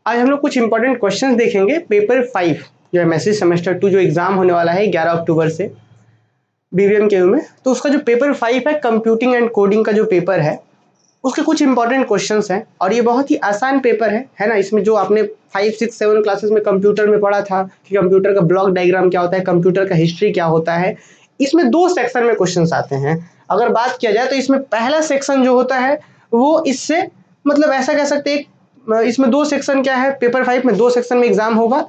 आज हम लोग कुछ इंपॉर्टेंट क्वेश्चंस देखेंगे पेपर 5 जो एमएससी सेमेस्टर 2 जो एग्जाम होने वाला है 11 अक्टूबर से बीवीएम के में। तो उसका जो पेपर 5 है कंप्यूटिंग एंड कोडिंग का जो पेपर है उसके कुछ इंपॉर्टेंट क्वेश्चंस हैं और ये बहुत ही आसान पेपर है ना। इसमें जो आपने 5, 6, 7 क्लासेस में कंप्यूटर में पढ़ा था कि कंप्यूटर का ब्लॉक डायग्राम क्या होता है, कंप्यूटर का हिस्ट्री क्या होता है, इसमें 2 सेक्शन में क्वेश्चंस आते हैं। अगर बात किया जाए तो इसमें पहला सेक्शन जो होता है वो इससे मतलब ऐसा कह सकते हैं, इसमें 2 सेक्शन क्या है, पेपर 5 में 2 सेक्शन में एग्जाम होगा।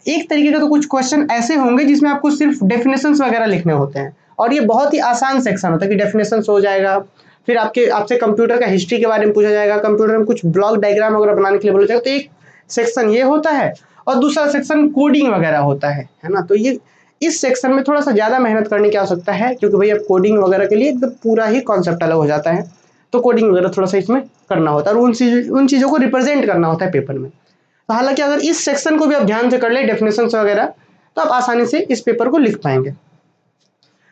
एक तरीके का तो कुछ क्वेश्चन ऐसे होंगे जिसमें आपको सिर्फ डेफिनेशंस वगैरह लिखने होते हैं और ये बहुत ही आसान सेक्शन होता है कि डेफिनेशंस हो जाएगा। फिर आपसे कंप्यूटर का हिस्ट्री के बारे में पूछा जाएगा, कंप्यूटर में कुछ ब्लॉक डायग्राम वगैरह बनाने के लिए बोला जाएगा। तो एक सेक्शन ये होता है और दूसरा सेक्शन कोडिंग वगैरह होता है ना। तो ये इस सेक्शन में थोड़ा सा ज़्यादा मेहनत करने की आवश्यकता है क्योंकि भाई अब कोडिंग वगैरह के लिए एकदम पूरा ही कॉन्सेप्ट अलग हो जाता है। तो कोडिंग वगैरह थोड़ा सा इसमें करना होता है और उन चीज़ों को रिप्रेजेंट करना होता है पेपर में। तो हालांकि अगर इस सेक्शन को भी आप ध्यान से कर ले डेफिनेशंस वगैरह तो आप आसानी से इस पेपर को लिख पाएंगे।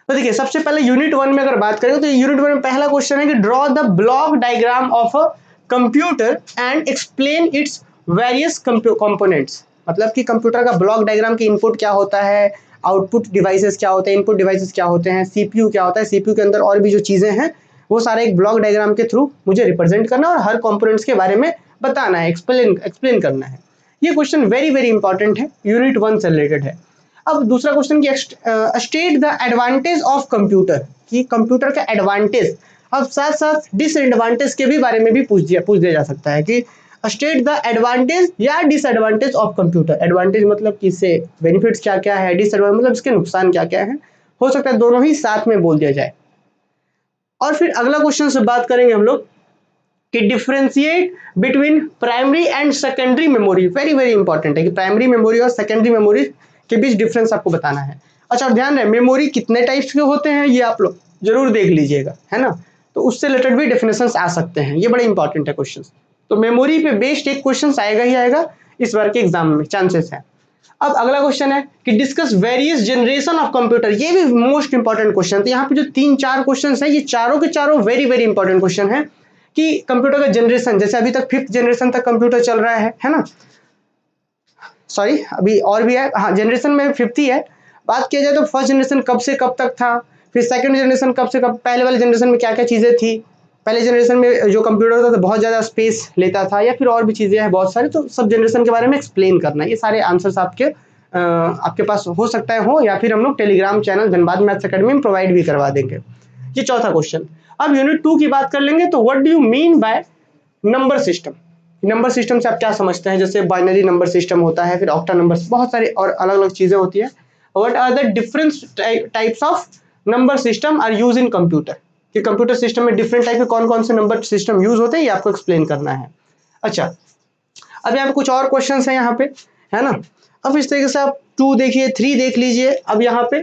तो देखिए सबसे पहले यूनिट 1 में अगर बात करें तो यूनिट 1 में पहला क्वेश्चन है कि draw the block diagram of a computer and explain its various components. मतलब कि कंप्यूटर का ब्लॉक डायग्राम की इनपुट क्या होता है, आउटपुट डिवाइसेस क्या होते हैं, इनपुट डिवाइसेस क्या होते हैं, सीपीयू क्या होता है, सीपीयू के अंदर और भी जो चीजें हैं वो सारे एक ब्लॉक डायग्राम के थ्रू मुझे रिप्रेजेंट करना और हर कंपोनेंट्स के बारे में बताना है, एक्सप्लेन करना है। ये क्वेश्चन वेरी वेरी इंपॉर्टेंट है, यूनिट 1 से रिलेटेड है। अब दूसरा क्वेश्चन की state the advantage of computer, कि कंप्यूटर का एडवांटेज। अब साथ साथ डिसएडवांटेज के भी बारे में भी पूछ दिया जा सकता है कि स्टेट द एडवांटेज या डिसएडवांटेज ऑफ कंप्यूटर। एडवांटेज मतलब कि इससे बेनिफिट्स क्या क्या है, डिसएडवांटेज मतलब इसके नुकसान क्या क्या है। हो सकता है दोनों ही साथ में बोल दिया जाए। और फिर अगला क्वेश्चन से बात करेंगे हम लोग कि differentiate between primary and secondary memory. Very very important है कि प्राइमरी मेमोरी और सेकेंडरी मेमोरी के बीच डिफरेंस आपको बताना है। अच्छा और ध्यान रहे मेमोरी कितने टाइप्स के होते हैं ये आप लोग जरूर देख लीजिएगा, है ना। तो उससे रिलेटेड भी डिफिनेशंस आ सकते हैं, ये बड़े इंपॉर्टेंट है क्वेश्चन। तो मेमोरी पे बेस्ड एक क्वेश्चन आएगा ही आएगा इस बार के एग्जाम में, चांसेस है। अब अगला क्वेश्चन है कि discuss various generation of computer. ये भी मोस्ट इंपॉर्टेंट क्वेश्चन। तो यहाँ पे जो 3-4 क्वेश्चन है ये चारों के चारों वेरी वेरी इंपॉर्टेंट क्वेश्चन है कि कंप्यूटर का जनरेशन, जैसे अभी तक 5th जनरेशन तक कंप्यूटर चल रहा है ना। सॉरी अभी और भी है, हाँ जनरेशन में 5th ही है। बात किया जाए तो फर्स्ट जनरेशन कब से कब तक था, फिर सेकंड जनरेशन कब से कब, पहले वाले जनरेशन में क्या क्या चीजें थी, पहले जनरेशन में जो कंप्यूटर था तो बहुत ज्यादा स्पेस लेता था या फिर और भी चीजें हैं बहुत सारी। तो सब जनरेशन के बारे में एक्सप्लेन करना है। ये सारे आंसर्स आपके पास हो सकता है हो या फिर हम लोग Telegram channel Dhanbad maths academy में प्रोवाइड भी करवा देंगे। ये चौथा क्वेश्चन। अब यूनिट 2 की बात कर लेंगे तो what do you mean by number system. Number system से आप क्या समझते हैं, जैसे बाइनरी नंबर सिस्टम होता है, फिर ऑक्टा नंबर, बहुत सारी और अलग अलग चीजें होती है। What are the different types of number system are use in computer, कि कंप्यूटर सिस्टम में डिफरेंट टाइप के कौन कौन से नंबर सिस्टम यूज होते हैं ये आपको एक्सप्लेन करना है। अच्छा अब यहाँ पे कुछ और क्वेश्चंस हैं यहाँ पे, है ना। अब इस तरीके से आप 2 देखिए, 3 देख लीजिए। अब यहाँ पे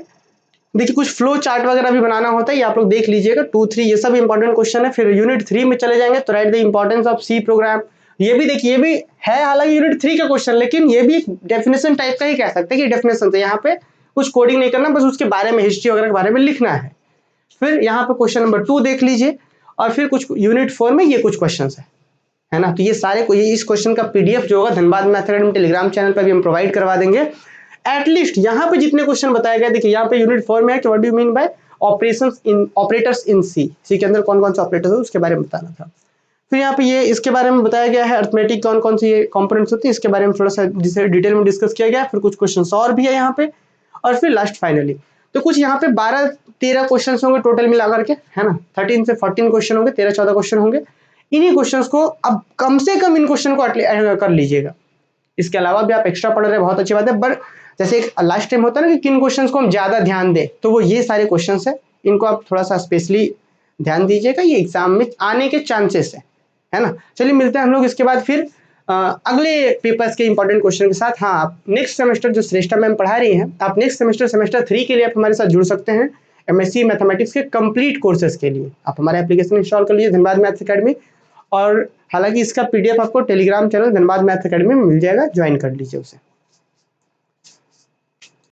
देखिए कुछ फ्लो चार्ट वगैरह भी बनाना होता है, ये आप लोग देख लीजिएगा। 2, 3 ये सब इंपॉर्टेंट क्वेश्चन है। फिर यूनिट 3 में चले जाएंगे तो write the importance of C program. ये भी देखिए, ये भी है हालांकि यूनिट 3 का क्वेश्चन, लेकिन ये भी डेफिनेशन टाइप का ही कह सकते हैं कि डेफिनेशन से यहाँ पे कुछ कोडिंग नहीं करना, बस उसके बारे में हिस्ट्री वगैरह के बारे में लिखना है। फिर यहाँ पे क्वेश्चन नंबर 2 देख लीजिए और फिर कुछ यूनिट 4 में ये कुछ क्वेश्चन है ना। तो ये सारे ये इस क्वेश्चन का पीडीएफ जो होगा Dhanbad math academy Telegram channel पर भी हम प्रोवाइड करवा देंगे। एटलीस्ट यहाँ पे जितने क्वेश्चन बताए गए, देखिए यहाँ पे यूनिट 4 में है कि what do you mean by operators in C के अंदर कौन कौन से ऑपरेटर्स है उसके बारे में बताना था। फिर यहाँ पे ये इसके बारे में बताया गया है, अर्थमेटिक कौन कौन सी कंपोनेंट्स होती है इसके बारे में थोड़ा सा डिटेल में डिस्कस किया गया। फिर कुछ क्वेश्चन और भी है यहाँ पे और फिर लास्ट फाइनली तो कुछ यहाँ पे 12-13 क्वेश्चन होंगे टोटल मिला करके, है ना। 13 से 14 क्वेश्चन होंगे, 13-14 क्वेश्चन होंगे। इन्हीं क्वेश्चंस को अब कम से कम इन क्वेश्चन को कर लीजिएगा। इसके अलावा भी आप एक्स्ट्रा पढ़ रहे हैं बहुत अच्छी बात है, बट जैसे एक लास्ट टाइम होता है ना कि किन क्वेश्चंस को हम ज्यादा ध्यान दें, तो वो ये सारे क्वेश्चंस है, इनको आप थोड़ा सा स्पेशली ध्यान दीजिएगा, ये एग्जाम में आने के चांसेस है ना। चलिए मिलते हैं हम लोग इसके बाद फिर अगले पेपर्स के इंपॉर्टेंट क्वेश्चन के साथ। हाँ आप नेक्स्ट सेमेस्टर जो श्रेष्ठा मैम पढ़ा रही हैं, आप नेक्स्ट सेमेस्टर 3 के लिए आप हमारे साथ जुड़ सकते हैं एमएससी मैथमेटिक्स के कंप्लीट कोर्सेज के लिए। आप हमारे एप्लीकेशन इंस्टॉल कर लीजिए धनबाद मैथ्स अकेडमी, और हालांकि इसका पीडीएफ आपको Telegram channel Dhanbad maths academy में मिल जाएगा, ज्वाइन कर लीजिए उसे।